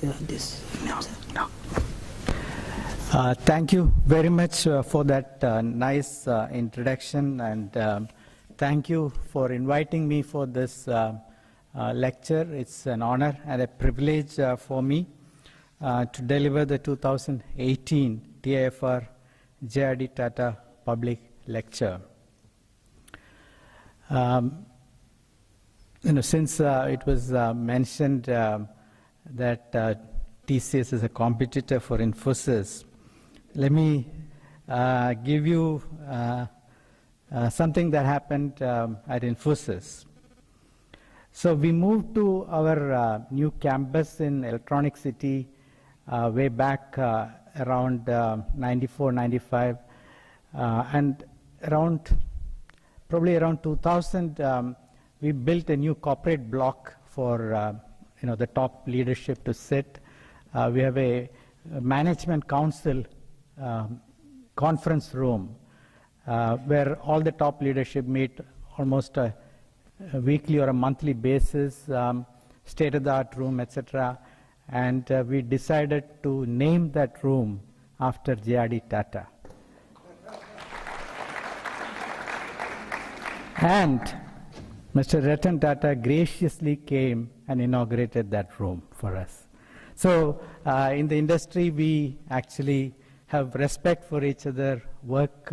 No. Thank you very much for that nice introduction, and thank you for inviting me for this lecture. It's an honor and a privilege for me to deliver the 2018 TIFR JRD Tata Public Lecture. Since it was mentioned that TCS is a competitor for Infosys, let me give you something that happened at Infosys. So we moved to our new campus in Electronic City way back around 94, 95, and probably around 2000, we built a new corporate block for the top leadership to sit. We have a management council conference room where all the top leadership meet almost a weekly or a monthly basis, state-of-the-art room, etc. And we decided to name that room after JRD Tata. And Mr. Ratan Tata graciously came and inaugurated that room for us. So in the industry, we actually have respect for each other, work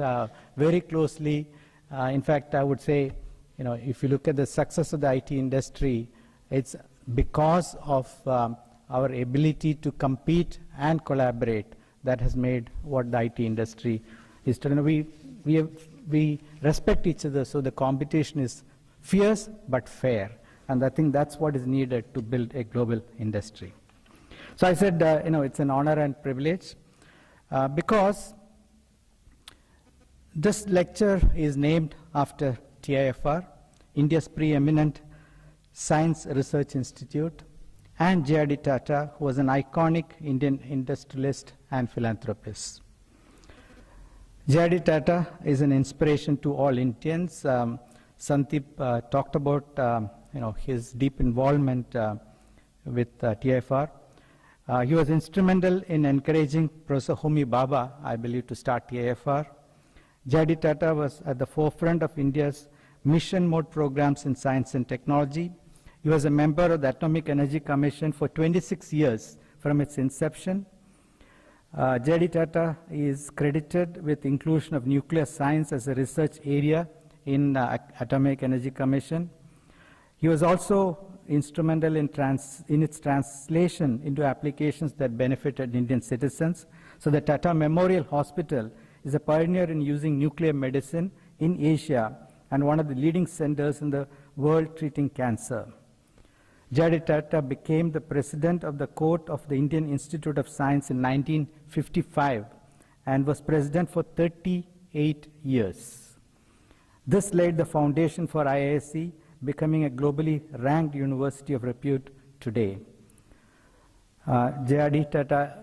very closely. In fact, I would say, if you look at the success of the IT industry, it's because of our ability to compete and collaborate that has made what the IT industry is today. We respect each other, so the competition is fierce but fair, and I think that's what is needed to build a global industry. So I said, it's an honor and privilege because this lecture is named after TIFR, India's preeminent science research institute, and JRD Tata, who was an iconic Indian industrialist and philanthropist. JRD Tata is an inspiration to all Indians. Sandeep talked about his deep involvement with TIFR. He was instrumental in encouraging Professor Homi Bhabha, I believe, to start TIFR. JRD Tata was at the forefront of India's mission mode programs in science and technology. He was a member of the Atomic Energy Commission for 26 years from its inception. JRD Tata is credited with inclusion of nuclear science as a research area in Atomic Energy Commission. He was also instrumental in its translation into applications that benefited Indian citizens. So the Tata Memorial Hospital is a pioneer in using nuclear medicine in Asia and one of the leading centers in the world treating cancer. JRD Tata became the president of the Court of the Indian Institute of Science in 1955 and was president for 38 years. This laid the foundation for IISc, becoming a globally ranked university of repute today. JRD Tata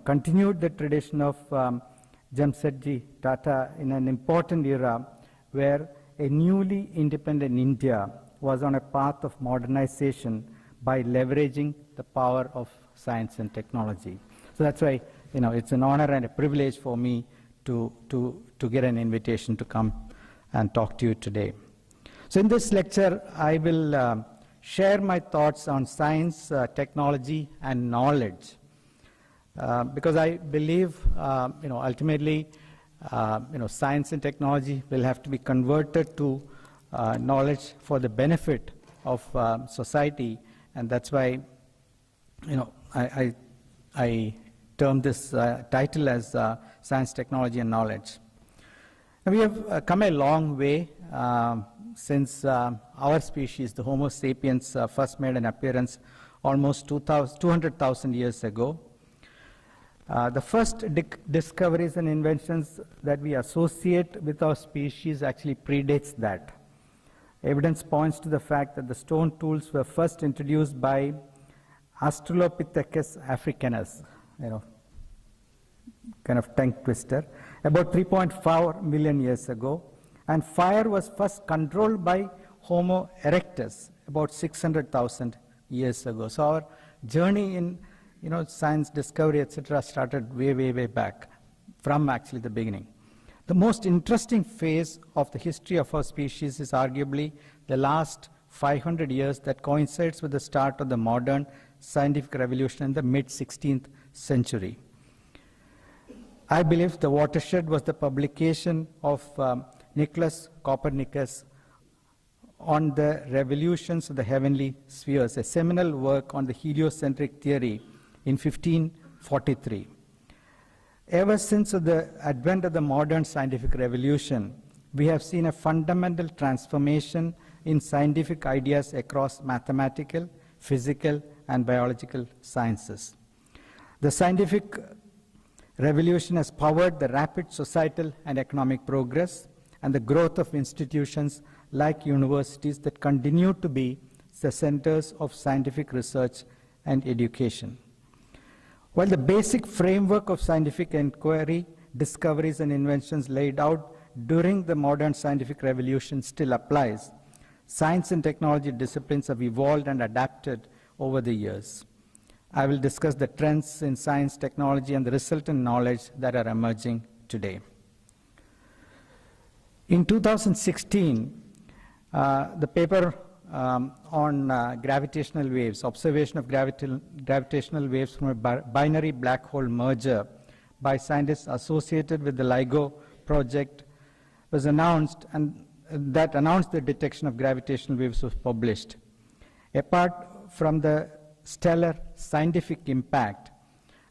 continued the tradition of Jamsetji Tata in an important era where a newly independent India was on a path of modernization by leveraging the power of science and technology. So that's why it's an honor and a privilege for me to get an invitation to come and talk to you today. So in this lecture, I will share my thoughts on science, technology, and knowledge, because I believe, ultimately, science and technology will have to be converted to knowledge for the benefit of society, and that's why, I term this title as Science, Technology, and Knowledge. Now, we have come a long way since our species, the Homo sapiens, first made an appearance almost 200,000 years ago. The first discoveries and inventions that we associate with our species actually predates that. Evidence points to the fact that the stone tools were first introduced by Australopithecus africanus, kind of tongue twister, about 3.4 million years ago. And fire was first controlled by Homo erectus about 600,000 years ago. So our journey in science discovery, etc., started way, way, way back from actually the beginning. The most interesting phase of the history of our species is arguably the last 500 years that coincides with the start of the modern scientific revolution in the mid-16th century. I believe the watershed was the publication of Nicholas Copernicus on the revolutions of the heavenly spheres, a seminal work on the heliocentric theory in 1543. Ever since the advent of the modern scientific revolution, we have seen a fundamental transformation in scientific ideas across mathematical, physical, and biological sciences. The scientific revolution has powered the rapid societal and economic progress and the growth of institutions like universities that continue to be the centers of scientific research and education. While the basic framework of scientific inquiry, discoveries, and inventions laid out during the modern scientific revolution still applies, science and technology disciplines have evolved and adapted over the years. I will discuss the trends in science, technology, and the resultant knowledge that are emerging today. In 2016, the paper on gravitational waves, observation of gravitational waves from a binary black hole merger by scientists associated with the LIGO project was announced, and that announced the detection of gravitational waves was published. Apart from the stellar scientific impact,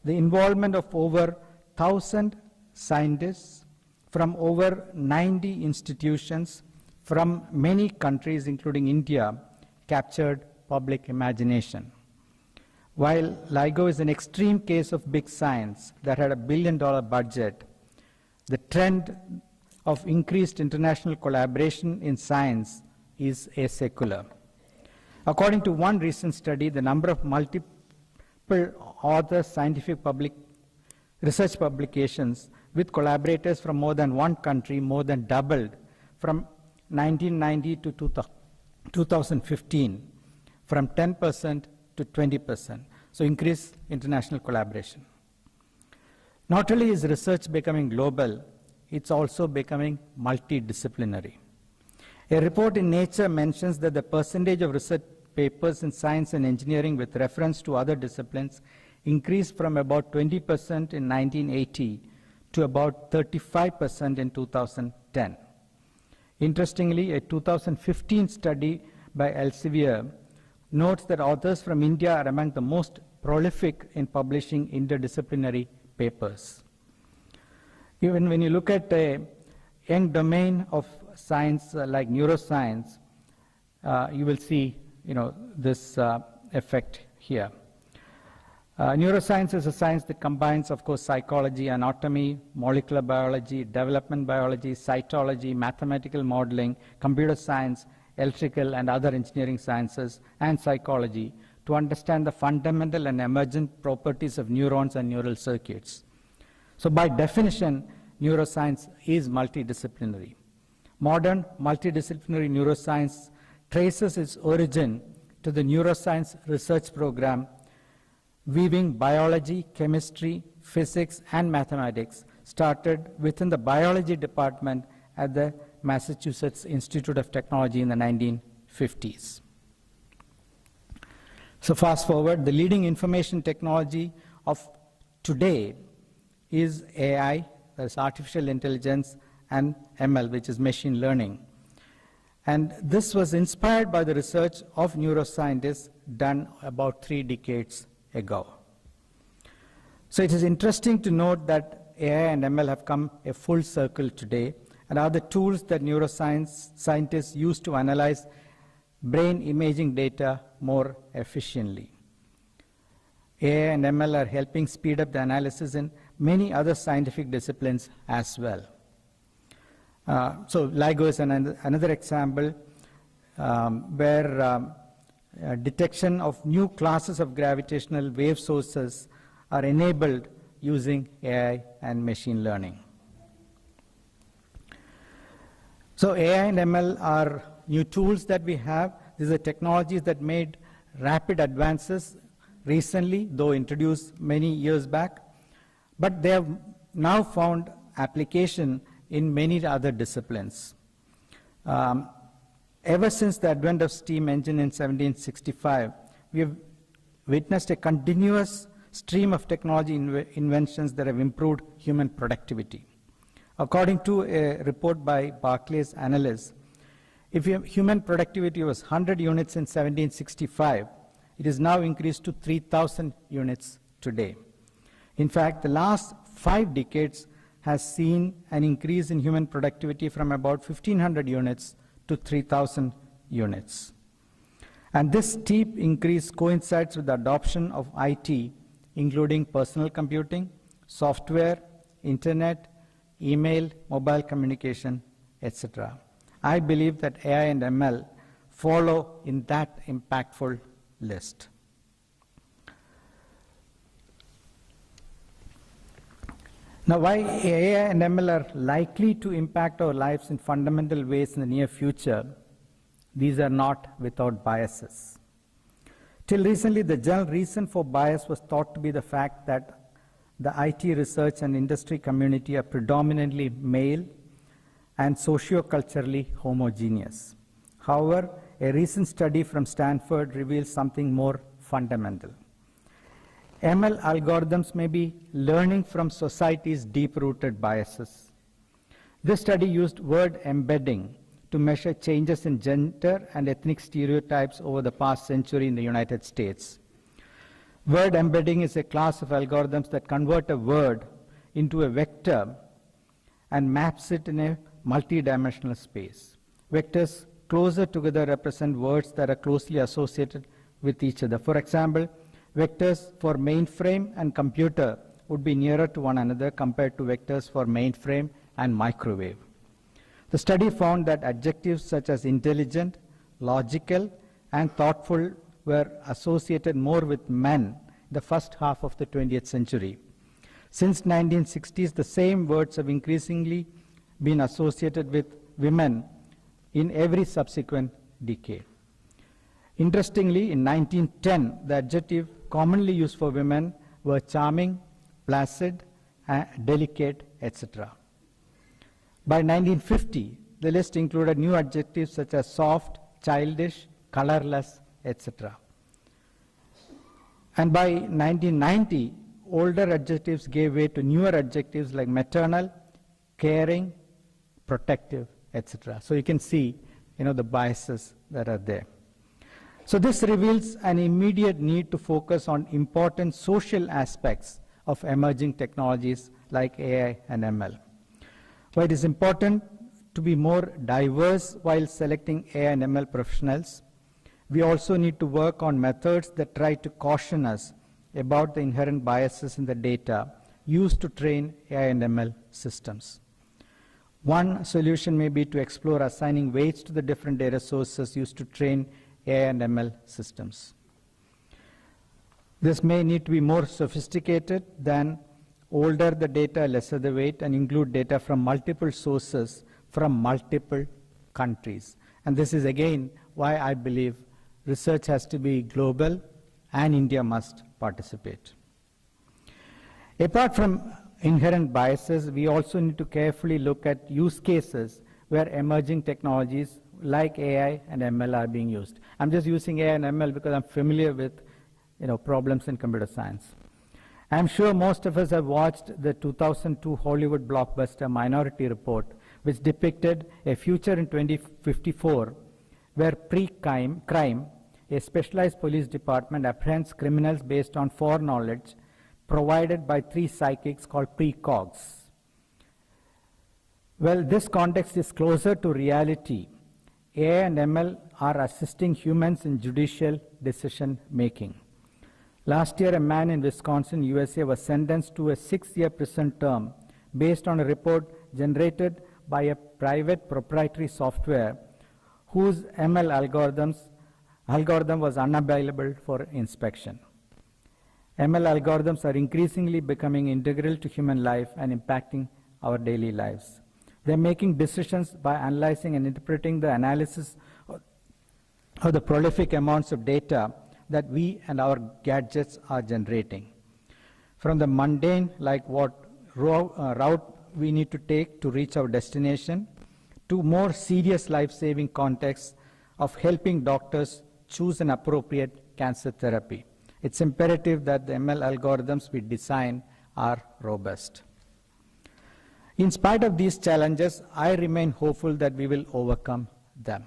the involvement of over 1,000 scientists from over 90 institutions from many countries, including India, captured public imagination. While LIGO is an extreme case of big science that had $1 billion budget, the trend of increased international collaboration in science is asecular. According to one recent study, the number of multiple author scientific research publications with collaborators from more than one country more than doubled from 1990 to 2015, from 10% to 20%. So increased international collaboration. Not only is research becoming global, it's also becoming multidisciplinary. A report in Nature mentions that the percentage of research papers in science and engineering with reference to other disciplines increased from about 20% in 1980 to about 35% in 2010. Interestingly, a 2015 study by Elsevier notes that authors from India are among the most prolific in publishing interdisciplinary papers. Even when you look at a young domain of science like neuroscience, you will see this effect here. Neuroscience is a science that combines, of course, psychology, anatomy, molecular biology, development biology, cytology, mathematical modeling, computer science, electrical and other engineering sciences, and psychology to understand the fundamental and emergent properties of neurons and neural circuits. So by definition, neuroscience is multidisciplinary. Modern multidisciplinary neuroscience traces its origin to the neuroscience research program, weaving biology, chemistry, physics, and mathematics, started within the biology department at the Massachusetts Institute of Technology in the 1950s. So fast forward, the leading information technology of today is AI, that's artificial intelligence, and ML, which is machine learning. And this was inspired by the research of neuroscientists done about 3 decades ago. So it is interesting to note that AI and ML have come a full circle today and are the tools that neuroscience scientists use to analyze brain imaging data more efficiently. AI and ML are helping speed up the analysis in many other scientific disciplines as well. So LIGO is another example where detection of new classes of gravitational wave sources are enabled using AI and machine learning. So AI and ML are new tools that we have. These are technologies that made rapid advances recently, though introduced many years back, but they have now found application in many other disciplines. Ever since the advent of steam engine in 1765, we have witnessed a continuous stream of technology inventions that have improved human productivity. According to a report by Barclays analysts, if human productivity was 100 units in 1765, it is now increased to 3,000 units today. In fact, the last 5 decades has seen an increase in human productivity from about 1,500 units to 3,000 units. And this steep increase coincides with the adoption of IT, including personal computing, software, internet, email, mobile communication, etc. I believe that AI and ML follow in that impactful list. Now, why AI and ML are likely to impact our lives in fundamental ways in the near future, these are not without biases. Till recently, the general reason for bias was thought to be the fact that the IT research and industry community are predominantly male and socio-culturally homogeneous. However, a recent study from Stanford reveals something more fundamental. ML algorithms may be learning from society's deep-rooted biases. This study used word embedding to measure changes in gender and ethnic stereotypes over the past century in the United States. Word embedding is a class of algorithms that convert a word into a vector and maps it in a multi-dimensional space. Vectors closer together represent words that are closely associated with each other. For example, vectors for mainframe and computer would be nearer to one another compared to vectors for mainframe and microwave. The study found that adjectives such as intelligent, logical, and thoughtful were associated more with men in the first half of the 20th century. Since 1960s, the same words have increasingly been associated with women in every subsequent decade. Interestingly, in 1910, the adjective commonly used for women were charming, placid, delicate, etc. By 1950, the list included new adjectives such as soft, childish, colorless, etc. And by 1990, older adjectives gave way to newer adjectives like maternal, caring, protective, etc. So you can see, the biases that are there. So this reveals an immediate need to focus on important social aspects of emerging technologies like AI and ML. Why it is important to be more diverse while selecting AI and ML professionals, we also need to work on methods that try to caution us about the inherent biases in the data used to train AI and ML systems. One solution may be to explore assigning weights to the different data sources used to train AI and ML systems. This may need to be more sophisticated than older the data, lesser the weight, and include data from multiple sources from multiple countries. And this is again why I believe research has to be global and India must participate. Apart from inherent biases, we also need to carefully look at use cases where emerging technologies like AI and ML are being used. I'm just using AI and ML because I'm familiar with problems in computer science. I'm sure most of us have watched the 2002 Hollywood blockbuster Minority Report, which depicted a future in 2054 where pre-crime, a specialized police department apprehends criminals based on foreknowledge provided by 3 psychics called precogs. Well, this context is closer to reality. AI and ML are assisting humans in judicial decision making. Last year, a man in Wisconsin, USA, was sentenced to a 6-year prison term based on a report generated by a private proprietary software whose ML algorithm was unavailable for inspection. ML algorithms are increasingly becoming integral to human life and impacting our daily lives. They're making decisions by analyzing and interpreting the analysis of the prolific amounts of data that we and our gadgets are generating. From the mundane, like what route we need to take to reach our destination, to more serious life-saving contexts of helping doctors choose an appropriate cancer therapy. It's imperative that the ML algorithms we design are robust. In spite of these challenges, I remain hopeful that we will overcome them.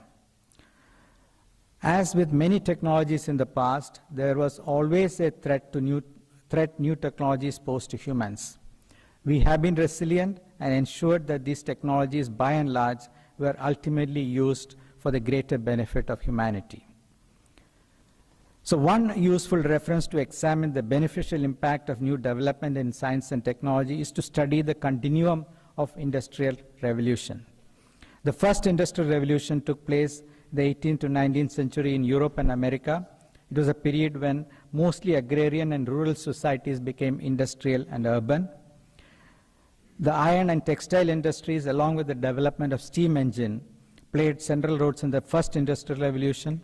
As with many technologies in the past, there was always a threat new technologies pose to humans. We have been resilient and ensured that these technologies, by and large, were ultimately used for the greater benefit of humanity. So one useful reference to examine the beneficial impact of new development in science and technology is to study the continuum of industrial revolution. The first industrial revolution took place in the 18th to 19th century in Europe and America. It was a period when mostly agrarian and rural societies became industrial and urban. The iron and textile industries, along with the development of steam engine, played central roles in the first industrial revolution.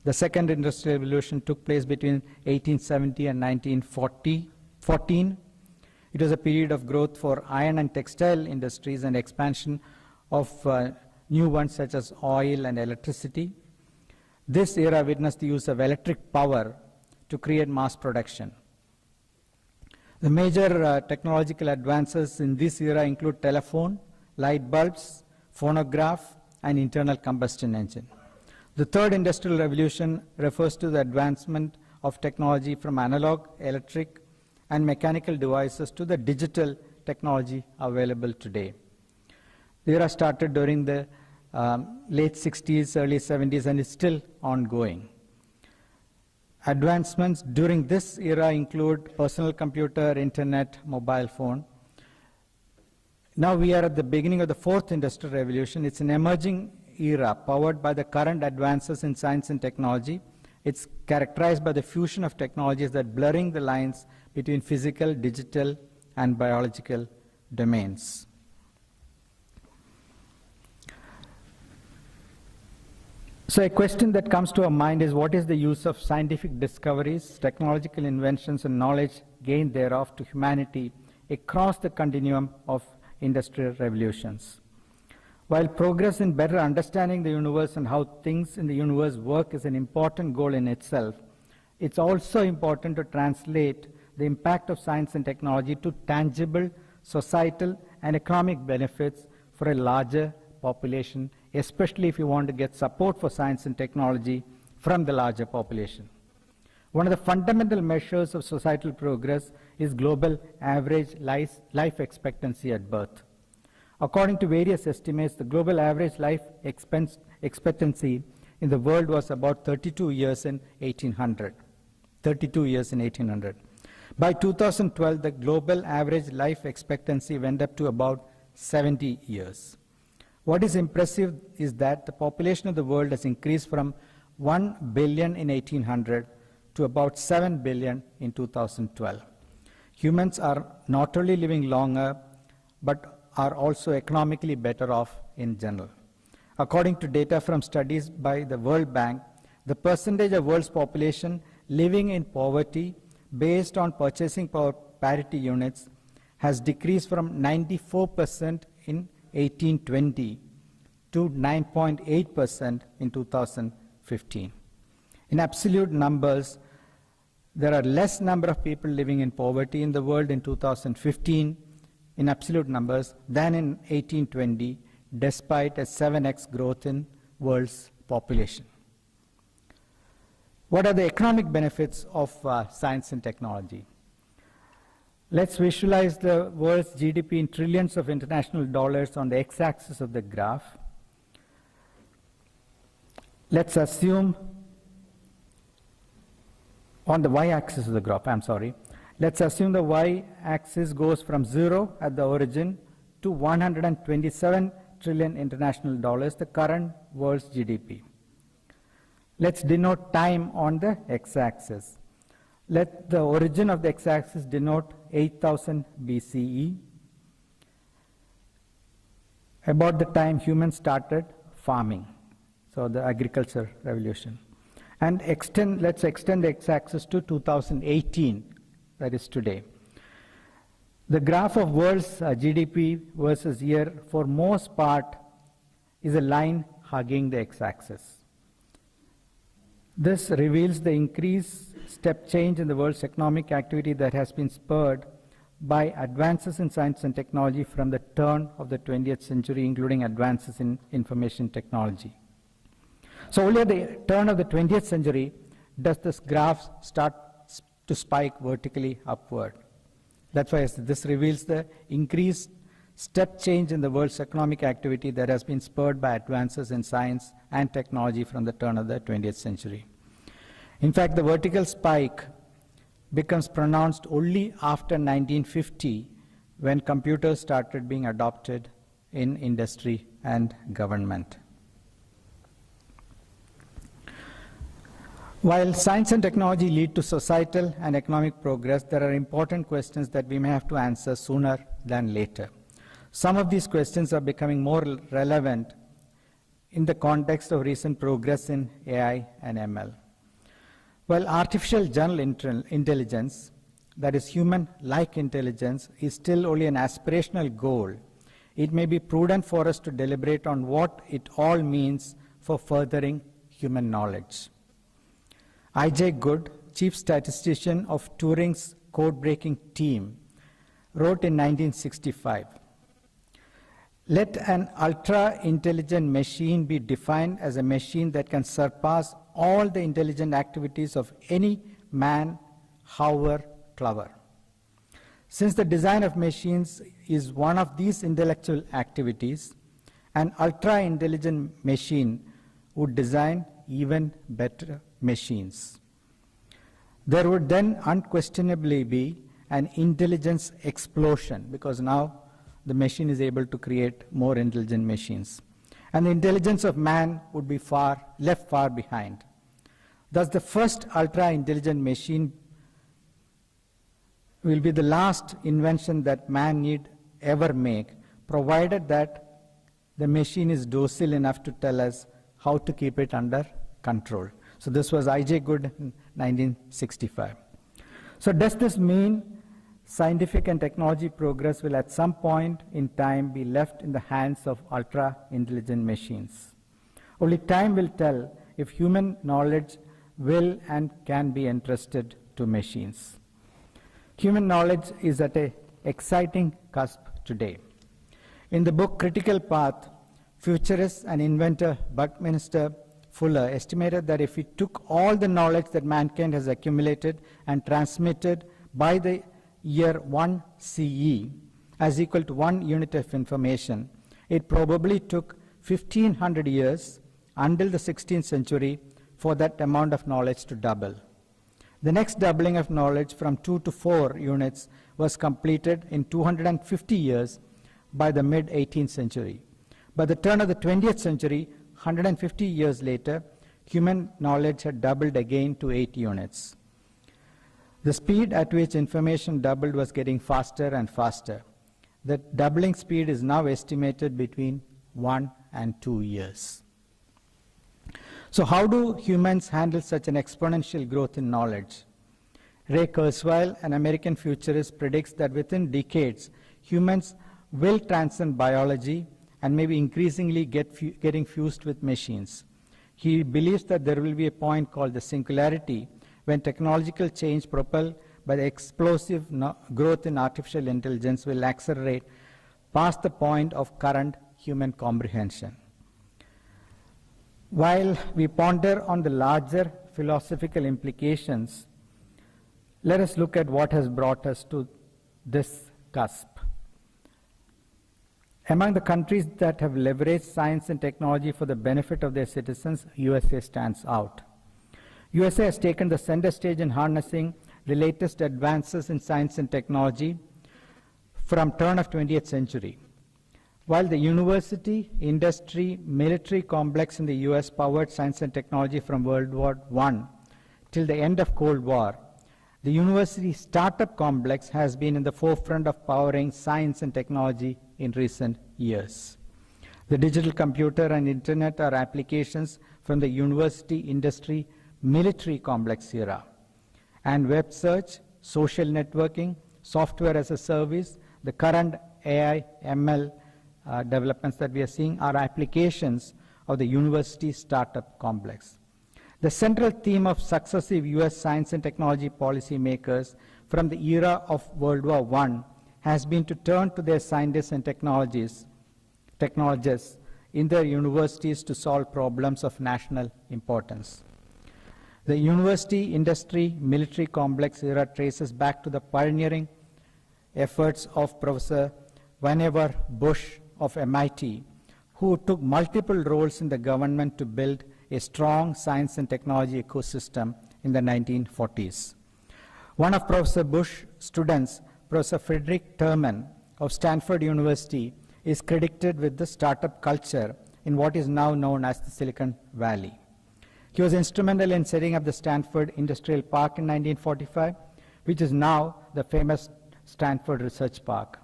The second industrial revolution took place between 1870 and 1914. It was a period of growth for iron and textile industries and expansion of new ones such as oil and electricity. This era witnessed the use of electric power to create mass production. The major technological advances in this era include telephone, light bulbs, phonograph, and internal combustion engine. The third industrial revolution refers to the advancement of technology from analog, electric, and mechanical devices to the digital technology available today. The era started during the late 60s, early 70s, and is still ongoing. Advancements during this era include personal computer, internet, mobile phone. Now we are at the beginning of the fourth industrial revolution. It's an emerging era powered by the current advances in science and technology. It's characterized by the fusion of technologies that blurring the lines between physical, digital, and biological domains. So a question that comes to our mind is, what is the use of scientific discoveries, technological inventions, and knowledge gained thereof to humanity across the continuum of industrial revolutions? While progress in better understanding the universe and how things in the universe work is an important goal in itself, it's also important to translate the impact of science and technology to tangible societal and economic benefits for a larger population, especially if you want to get support for science and technology from the larger population. One of the fundamental measures of societal progress is global average life expectancy at birth. According to various estimates, the global average life expectancy in the world was about 32 years in 1800. 32 years in 1800. By 2012, the global average life expectancy went up to about 70 years. What is impressive is that the population of the world has increased from 1 billion in 1800 to about 7 billion in 2012. Humans are not only living longer, but are also economically better off in general. According to data from studies by the World Bank, the percentage of world's population living in poverty based on purchasing power parity units has decreased from 94% in 1820 to 9.8% in 2015. In absolute numbers, there are less number of people living in poverty in the world in 2015 in absolute numbers than in 1820, despite a 7x growth in world's population. What are the economic benefits of science and technology? Let's visualize the world's GDP in trillions of international dollars on the x-axis of the graph. Let's assume on the y-axis of the graph, let's assume the y-axis goes from 0 at the origin to 127 trillion international dollars, the current world's GDP. Let's denote time on the x-axis. Let the origin of the x-axis denote 8000 BCE, about the time humans started farming, so the agriculture revolution. And let's extend the x-axis to 2018, that is today. The graph of world's GDP versus year, for most part, is a line hugging the x-axis. This reveals the increased step change in the world's economic activity that has been spurred by advances in science and technology from the turn of the 20th century, including advances in information technology. So only at the turn of the 20th century does this graph start to spike vertically upward. That's why this reveals the increased step change in the world's economic activity that has been spurred by advances in science and technology from the turn of the 20th century. In fact, the vertical spike becomes pronounced only after 1950, when computers started being adopted in industry and government. While science and technology lead to societal and economic progress, there are important questions that we may have to answer sooner than later. Some of these questions are becoming more relevant in the context of recent progress in AI and ML. While artificial general intelligence, that is human-like intelligence, is still only an aspirational goal, it may be prudent for us to deliberate on what it all means for furthering human knowledge. I.J. Good, chief statistician of Turing's code-breaking team, wrote in 1965, "Let an ultra-intelligent machine be defined as a machine that can surpass all the intelligent activities of any man, however clever. Since the design of machines is one of these intellectual activities, an ultra-intelligent machine would design even better machines. There would then unquestionably be an intelligence explosion, because now the machine is able to create more intelligent machines. And the intelligence of man would be left far behind. Thus, the first ultra-intelligent machine will be the last invention that man need ever make, provided that the machine is docile enough to tell us how to keep it under control." So this was I.J. Good in 1965. So does this mean scientific and technology progress will at some point in time be left in the hands of ultra-intelligent machines? Only time will tell if human knowledge will and can be entrusted to machines. Human knowledge is at an exciting cusp today. In the book Critical Path, futurist and inventor Buckminster Fuller estimated that if we took all the knowledge that mankind has accumulated and transmitted by the year 1 CE as equal to 1 unit of information, it probably took 1500 years until the 16th century for that amount of knowledge to double. The next doubling of knowledge from 2 to 4 units was completed in 250 years by the mid-18th century. By the turn of the 20th century, 150 years later, human knowledge had doubled again to 8 units. The speed at which information doubled was getting faster and faster. The doubling speed is now estimated between 1 and 2 years. So how do humans handle such an exponential growth in knowledge? Ray Kurzweil, an American futurist, predicts that within decades, humans will transcend biology and maybe increasingly getting fused with machines. He believes that there will be a point called the singularity when technological change propelled by the explosive growth in artificial intelligence will accelerate past the point of current human comprehension. While we ponder on the larger philosophical implications, let us look at what has brought us to this cusp. Among the countries that have leveraged science and technology for the benefit of their citizens, USA stands out. USA has taken the center stage in harnessing the latest advances in science and technology from turn of 20th century. While the university, industry, military complex in the US powered science and technology from World War I till the end of Cold War, the university startup complex has been in the forefront of powering science and technology in recent years. The digital computer and internet are applications from the university, industry, military complex era. And web search, social networking, software as a service, the current AI, ML developments that we are seeing are applications of the university startup complex. The central theme of successive US science and technology policy makers from the era of World War I has been to turn to their scientists and technologists in their universities to solve problems of national importance. The university, industry, military complex era traces back to the pioneering efforts of Professor Vannevar Bush of MIT, who took multiple roles in the government to build a strong science and technology ecosystem in the 1940s. One of Professor Bush's students, Professor Frederick Terman of Stanford University, is credited with the startup culture in what is now known as the Silicon Valley. He was instrumental in setting up the Stanford Industrial Park in 1945, which is now the famous Stanford Research Park.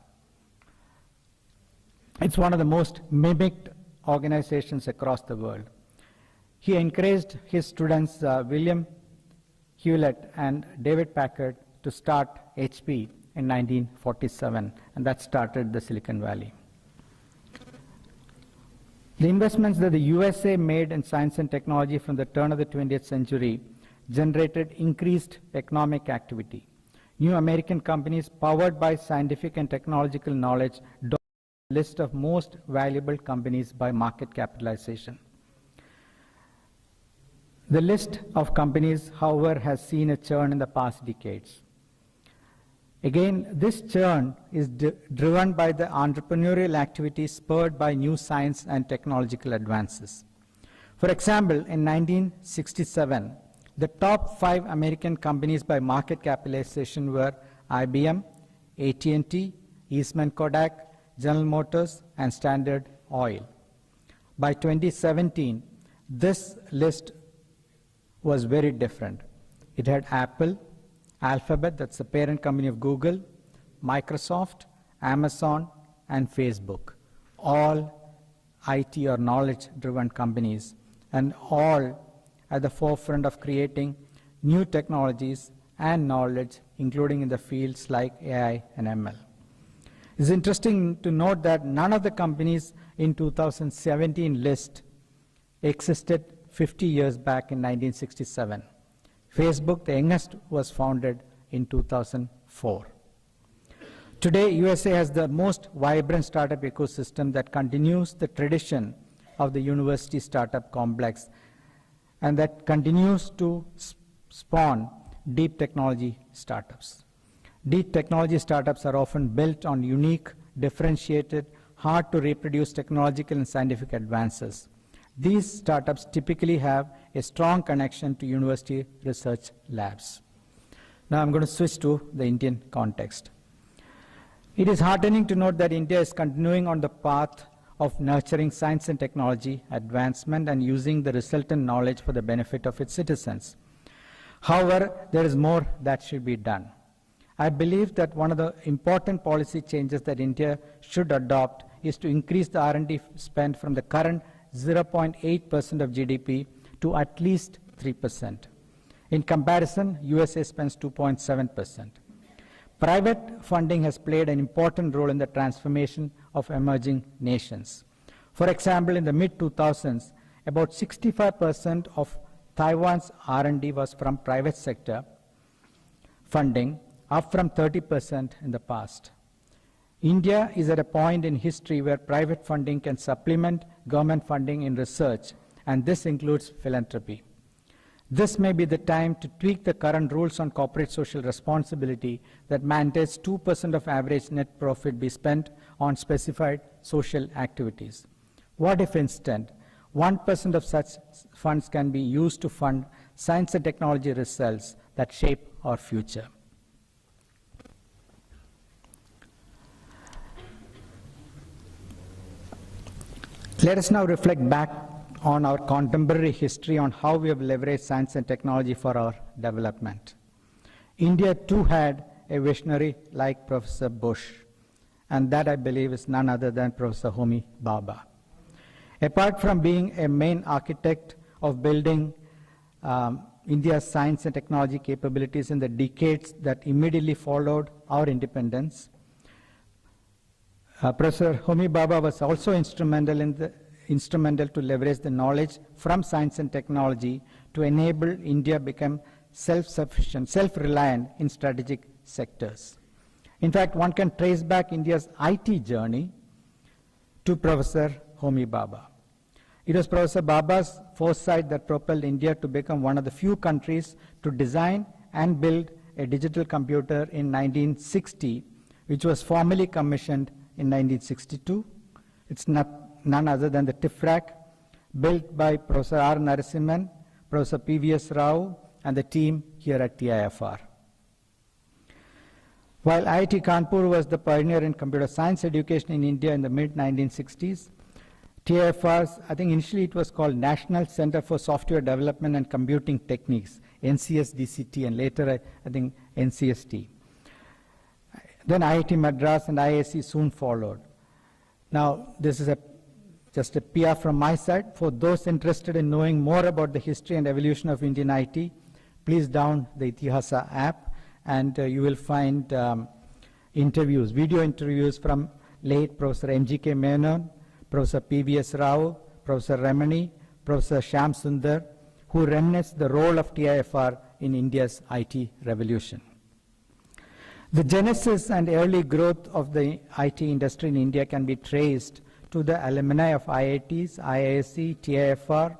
It's one of the most mimicked organizations across the world. He encouraged his students, William Hewlett and David Packard, to start HP in 1947, and that started the Silicon Valley. The investments that the USA made in science and technology from the turn of the 20th century generated increased economic activity. New American companies powered by scientific and technological knowledge dominate the list of most valuable companies by market capitalization. The list of companies, however, has seen a churn in the past decades. Again, this churn is driven by the entrepreneurial activity spurred by new science and technological advances. For example, in 1967, the top 5 American companies by market capitalization were IBM, AT&T, Eastman Kodak, General Motors, and Standard Oil. By 2017, this list was very different. It had Apple, Alphabet, that's the parent company of Google, Microsoft, Amazon, and Facebook, all IT or knowledge-driven companies, and all at the forefront of creating new technologies and knowledge, including in the fields like AI and ML. It's interesting to note that none of the companies in 2017 list existed 50 years back in 1967. Facebook, the youngest, was founded in 2004. Today, USA has the most vibrant startup ecosystem that continues the tradition of the university startup complex and that continues to spawn deep technology startups. Deep technology startups are often built on unique, differentiated, hard-to-reproduce technological and scientific advances. These startups typically have a strong connection to university research labs. Now I'm going to switch to the Indian context. It is heartening to note that India is continuing on the path of nurturing science and technology advancement and using the resultant knowledge for the benefit of its citizens. However, there is more that should be done. I believe that one of the important policy changes that India should adopt is to increase the R&D spend from the current 0.8% of GDP to at least 3%. In comparison, USA spends 2.7%. Private funding has played an important role in the transformation of emerging nations. For example, in the mid-2000s, about 65% of Taiwan's R&D was from private sector funding, up from 30% in the past. India is at a point in history where private funding can supplement government funding in research, and this includes philanthropy. This may be the time to tweak the current rules on corporate social responsibility that mandates 2% of average net profit be spent on specified social activities. What if instead 1% of such funds can be used to fund science and technology results that shape our future? Let us now reflect back on our contemporary history on how we have leveraged science and technology for our development. India too had a visionary like Professor Bush, and that I believe is none other than Professor Homi Bhabha. Apart from being a main architect of building India's science and technology capabilities in the decades that immediately followed our independence. Professor Homi Bhabha was also instrumental to leverage the knowledge from science and technology to enable India become self-sufficient, self-reliant in strategic sectors. In fact, one can trace back India's IT journey to Professor Homi Bhabha. It was Professor Bhabha's foresight that propelled India to become one of the few countries to design and build a digital computer in 1960, which was formally commissioned in 1962. It's none other than the TIFR, built by Professor R. Narasimhan, Professor P.V.S. Rao, and the team here at TIFR. While IIT Kanpur was the pioneer in computer science education in India in the mid-1960s, TIFR's, I think initially it was called National Center for Software Development and Computing Techniques, NCSDCT, and later I think NCST. Then IIT Madras and IISc soon followed. Now, this is just a PR from my side. For those interested in knowing more about the history and evolution of Indian IT, please download the Itihasa app, and you will find interviews, video interviews from late Professor M.G.K. Menon, Professor P.V.S. Rao, Professor Ramani, Professor Shyam Sundar, who reminisce the role of TIFR in India's IT revolution. The genesis and early growth of the IT industry in India can be traced to the alumni of IITs, IISc, TIFR,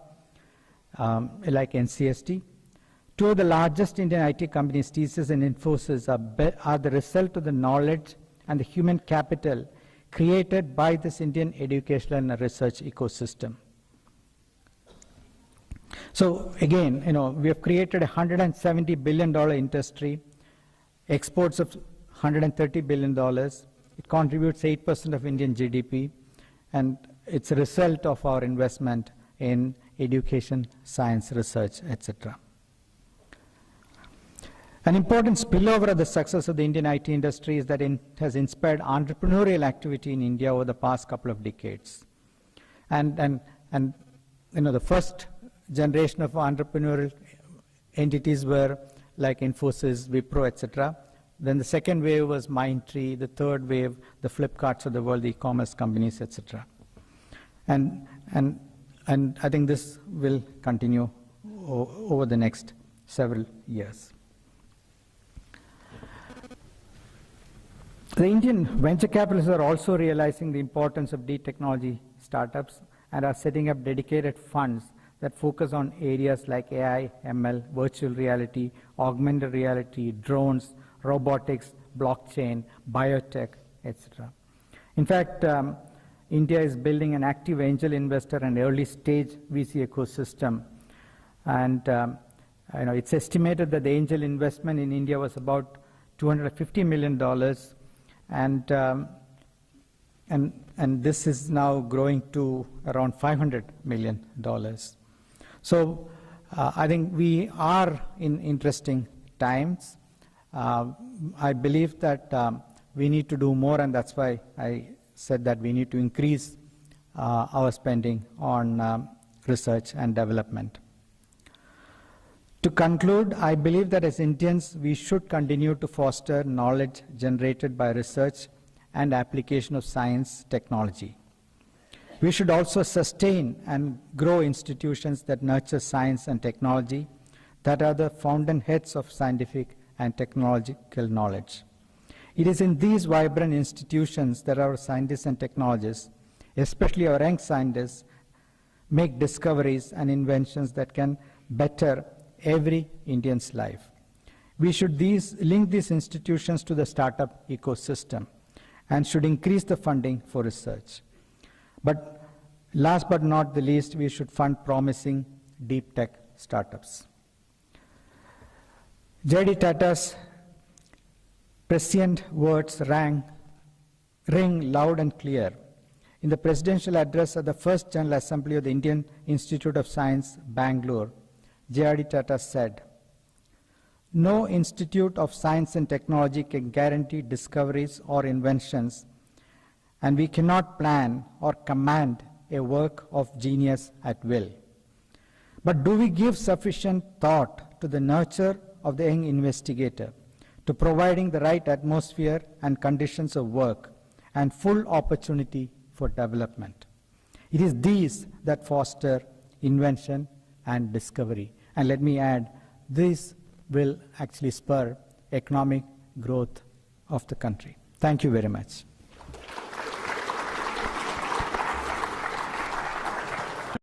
like NCST. Two of the largest Indian IT companies, TCS and Infosys, are the result of the knowledge and the human capital created by this Indian educational and research ecosystem. So again, we have created a $170 billion industry, exports of $130 billion. It contributes 8% of Indian GDP, and it's a result of our investment in education, science, research, etc. An important spillover of the success of the Indian IT industry is that it has inspired entrepreneurial activity in India over the past couple of decades. And the first generation of entrepreneurial entities were like Infosys, Wipro, etc. Then the second wave was Mindtree, the third wave, the Flipkarts of the world, the e-commerce companies, etc. And I think this will continue over the next several years. The Indian venture capitalists are also realizing the importance of deep technology startups and are setting up dedicated funds that focus on areas like AI, ML, virtual reality, augmented reality, drones, robotics, blockchain, biotech, etc. In fact, India is building an active angel investor and early stage VC ecosystem. And it's estimated that the angel investment in India was about $250 million. And this is now growing to around $500 million. So I think we are in interesting times. I believe that we need to do more, and that's why I said that we need to increase our spending on research and development. To conclude, I believe that as Indians, we should continue to foster knowledge generated by research and application of science technology. We should also sustain and grow institutions that nurture science and technology, that are the fountainheads of scientific and technological knowledge. It is in these vibrant institutions that our scientists and technologists, especially our young scientists, make discoveries and inventions that can better every Indian's life. We should link these institutions to the startup ecosystem and should increase the funding for research. But last but not the least, we should fund promising deep tech startups. JRD Tata's prescient words ring loud and clear. In the presidential address at the first General Assembly of the Indian Institute of Science, Bangalore, JRD Tata said, "No institute of science and technology can guarantee discoveries or inventions, and we cannot plan or command a work of genius at will. But do we give sufficient thought to the nurture of the young investigator, to providing the right atmosphere and conditions of work, and full opportunity for development. It is these that foster invention and discovery. And let me add, this will actually spur economic growth of the country. Thank you very much.